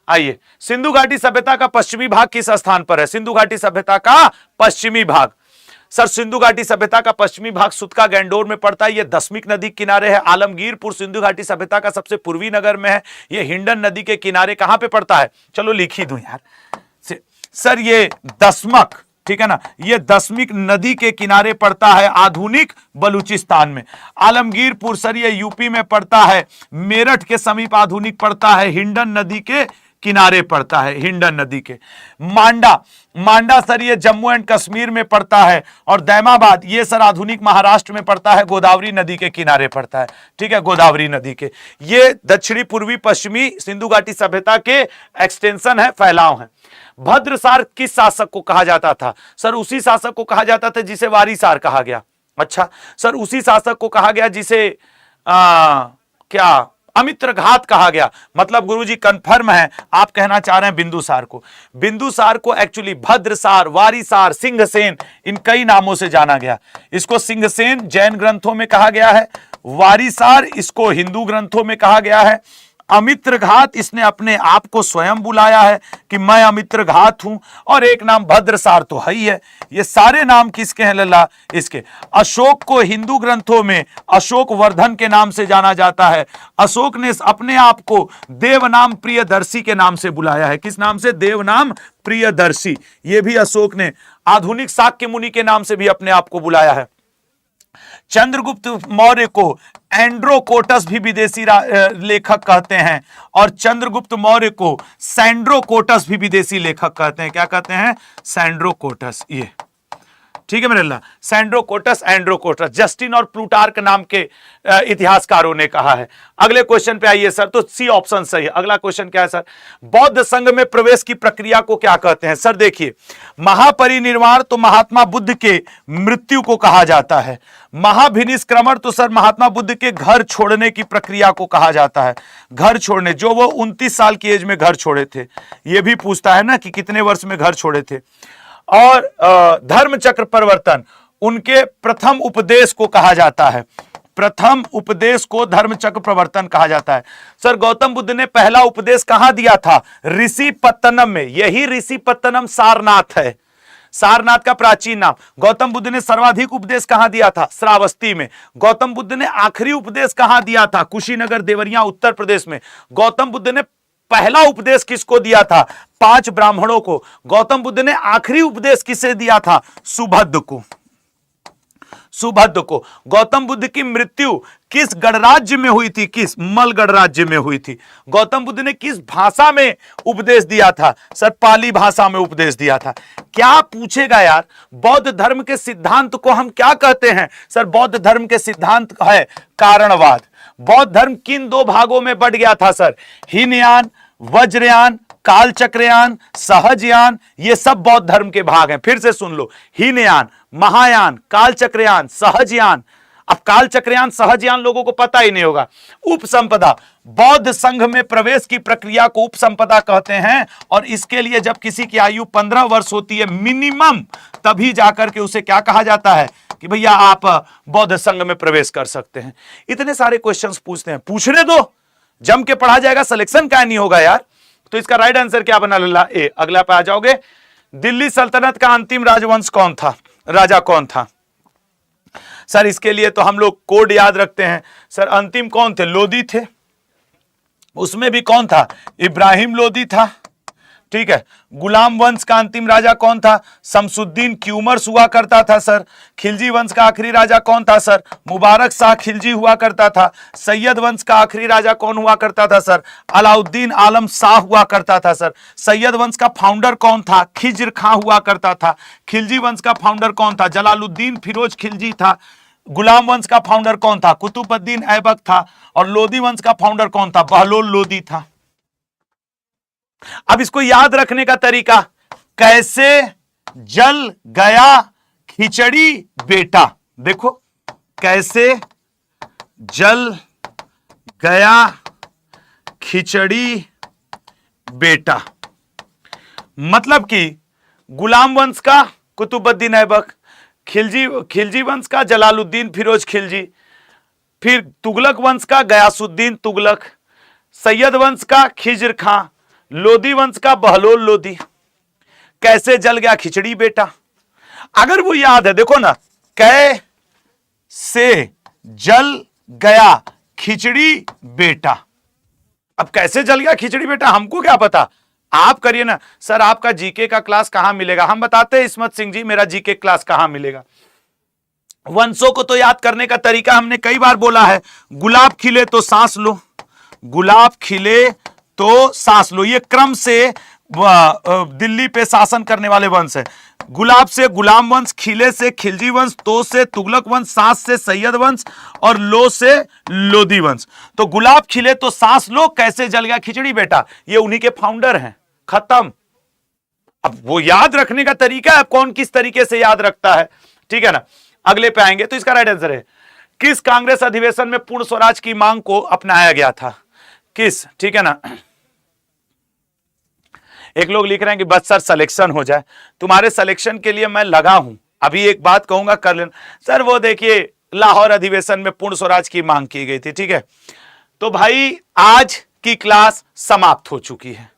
आइए, सिंधु घाटी सभ्यता का पश्चिमी भाग किस स्थान पर है? सिंधु घाटी सभ्यता का पश्चिमी भाग, सर सिंधु घाटी सभ्यता का पश्चिमी भाग सुतका गैंडोर में पड़ता है। यह दसमिक नदी के किनारे है। आलमगीरपुर सिंधु घाटी सभ्यता का सबसे पूर्वी नगर में है। यह हिंडन नदी के किनारे कहां पे पड़ता है? चलो लिख ही दूं यार सर, ये दसमक, ठीक है ना, ये दसमिक नदी के किनारे पड़ता है आधुनिक बलूचिस्तान में। आलमगीरपुर सर ये यूपी में पड़ता है, मेरठ के समीप आधुनिक पड़ता है, हिंडन नदी के किनारे पड़ता है, हिंडन नदी के। मांडा सर ये जम्मू एंड कश्मीर में पड़ता है। और दैमाबाद ये सर आधुनिक महाराष्ट्र में पड़ता है, गोदावरी नदी के किनारे पड़ता है, ठीक है, गोदावरी नदी के। ये दक्षिणी पूर्वी पश्चिमी सिंधु घाटी सभ्यता के एक्सटेंशन है, फैलाव है। भद्रसार किस शासक को कहा जाता था? सर उसी शासक को कहा जाता था जिसे वारीसार कहा गया। अच्छा सर, उसी शासक को कहा गया जिसे क्या अमित्रघात कहा गया। मतलब गुरुजी कंफर्म है, आप कहना चाह रहे हैं बिंदुसार को। बिंदुसार को एक्चुअली भद्रसार, वारीसार, सिंहसेन, इन कई नामों से जाना गया। इसको सिंहसेन जैन ग्रंथों में कहा गया है, वारीसार इसको हिंदू ग्रंथों में कहा गया है, अमित्रघात इसने अपने आप को स्वयं बुलाया है कि मैं अमित्रघात हूं, और एक नाम भद्रसार तो है ही है। ये सारे नाम किसके हैं लल्ला? इसके। अशोक को हिंदू ग्रंथों में अशोक वर्धन के नाम से जाना जाता है। अशोक ने अपने आप को देवनाम प्रियदर्शी के नाम से बुलाया है। किस नाम से? देवनाम प्रियदर्शी। ये भी अशोक ने आधुनिक शाक्य मुनि के नाम से भी अपने आप को बुलाया है। चंद्रगुप्त मौर्य को एंड्रोकोटस भी विदेशी लेखक कहते हैं, और चंद्रगुप्त मौर्य को सैंड्रोकोटस भी विदेशी लेखक कहते हैं। क्या कहते हैं? सैंड्रोकोटस। ये ठीक है मेरे अल्लाह, सैंड्रोकोटस, एंड्रोकोटस, जस्टिन और प्लूटार्क नाम के इतिहासकारों ने कहा है। अगले क्वेश्चन पे आइए सर, तो सी ऑप्शन सही है। अगला क्वेश्चन क्या है सर? बौद्ध संघ में प्रवेश की प्रक्रिया को क्या कहते हैं? सर देखिए, महापरिनिर्वाण तो महात्मा बुद्ध के मृत्यु को कहा जाता है। महाभिनिष्क्रमण तो सर महात्मा बुद्ध के घर छोड़ने की प्रक्रिया को कहा जाता है। घर छोड़ने, जो वो 29 साल की एज में घर छोड़े थे। ये भी पूछता है ना कि कितने वर्ष में घर छोड़े थे। और धर्म चक्र परिवर्तन, उनके प्रथम उपदेश को कहा जाता है। प्रथम उपदेश को धर्म चक्र प्रवर्तन कहा जाता है। सर गौतम बुद्ध ने पहला उपदेश कहां दिया था? ऋषिपत्तनम में। यही ऋषिपत्तनम सारनाथ है, सारनाथ का प्राचीन नाम। गौतम बुद्ध ने सर्वाधिक उपदेश कहां दिया था? श्रावस्ती में। गौतम बुद्ध ने आखिरी उपदेश कहां दिया था? कुशीनगर, देवरिया, उत्तर प्रदेश में। गौतम बुद्ध ने पहला उपदेश किसको दिया था? 5 ब्राह्मणों को। गौतम बुद्ध ने आखिरी उपदेश किसे दिया था? सुभद्र को। सुभद्र को। गौतम बुद्ध की मृत्यु किस गणराज्य में हुई थी? किस? मल गणराज्य में हुई थी। गौतम बुद्ध ने किस भाषा में उपदेश दिया था? सर पाली भाषा में उपदेश दिया था। क्या पूछेगा यार? बौद्ध धर्म के सिद्धांत को हम क्या कहते हैं? सर बौद्ध धर्म के सिद्धांत है कारणवाद। बौद्ध धर्म किन 2 भागों में बट गया था सर? हीनयान, वज्रयान, कालचक्रयान, सहजयान, ये सब बौद्ध धर्म के भाग हैं। फिर से सुन लो, हीनयान, महायान, कालचक्रयान, सहजयान। अब कालचक्रयान, सहजयान लोगों को पता ही नहीं होगा। उपसंपदा, बौद्ध संघ में प्रवेश की प्रक्रिया को उपसंपदा कहते हैं, और इसके लिए जब किसी की आयु 15 वर्ष होती है मिनिमम, तभी जाकर के उसे क्या कहा जाता है कि भैया आप बौद्ध संघ में प्रवेश कर सकते हैं। इतने सारे क्वेश्चंस पूछते हैं, पूछने दो, जम के पढ़ा जाएगा, सिलेक्शन क्या नहीं होगा यार। तो इसका राइट आंसर क्या बना लल्ला? ए। अगला पे आ जाओगे, दिल्ली सल्तनत का अंतिम राजवंश कौन था? राजा कौन था? सर इसके लिए तो हम लोग कोड याद रखते हैं। सर अंतिम कौन थे? लोदी थे। उसमें भी कौन था? इब्राहिम लोदी था। ठीक है। गुलाम वंश का अंतिम राजा कौन था? शमसुद्दीन क्यूमर्स हुआ करता था सर। खिलजी वंश का आखिरी राजा कौन था सर? मुबारक शाह खिलजी हुआ करता था। सैयद वंश का आखिरी राजा कौन हुआ करता था सर? अलाउद्दीन आलम शाह हुआ करता था सर। सैयद वंश का फाउंडर कौन था? खिज्र खां हुआ करता था। खिलजी वंश का फाउंडर कौन था? जलालुद्दीन फिरोज खिलजी था। गुलाम वंश का फाउंडर कौन था? कुतुबुद्दीन ऐबक था। और लोदी वंश का फाउंडर कौन था? बहलोल लोदी था। अब इसको याद रखने का तरीका, कैसे जल गया खिचड़ी बेटा। देखो, कैसे जल गया खिचड़ी बेटा, मतलब कि गुलाम वंश का कुतुबुद्दीन ऐबक, खिलजी वंश का जलालुद्दीन फिरोज खिलजी, फिर तुगलक वंश का गयासुद्दीन तुगलक, सैयद वंश का खिज्र खां, लोधी वंश का बहलोल लोधी। कैसे जल गया खिचड़ी बेटा, अगर वो याद है, देखो ना, कैसे जल गया खिचड़ी बेटा। अब कैसे जल गया खिचड़ी बेटा हमको क्या पता, आप करिए ना। सर आपका जीके का क्लास कहां मिलेगा, हम बताते हैं इस्मत सिंह जी मेरा जीके क्लास कहां मिलेगा। वंशों को तो याद करने का तरीका हमने कई बार बोला है। गुलाब खिले तो सांस लो, गुलाब खिले तो सांस लो, ये क्रम से दिल्ली पे शासन करने वाले वंश है। गुलाब से गुलाम वंश, खिले से खिलजी वंश, तो से तुगलक वंश, सांस से सैयद वंश और लो से लोधी वंश। तो गुलाब खिले तो सांस लो, कैसे जल गया खिचड़ी बेटा, ये उन्हीं के फाउंडर हैं। खत्म। अब वो याद रखने का तरीका है, कौन किस तरीके से याद रखता है, ठीक है ना। अगले पे आएंगे। तो इसका राइट आंसर है किस कांग्रेस अधिवेशन में पूर्ण स्वराज की मांग को अपनाया गया था, किस, ठीक है ना। एक लोग लिख रहे हैं कि बस सर सिलेक्शन हो जाए, तुम्हारे सिलेक्शन के लिए मैं लगा हूं। अभी एक बात कहूंगा कर लेना सर, वो देखिए लाहौर अधिवेशन में पूर्ण स्वराज की मांग की गई थी, ठीक है। तो भाई आज की क्लास समाप्त हो चुकी है।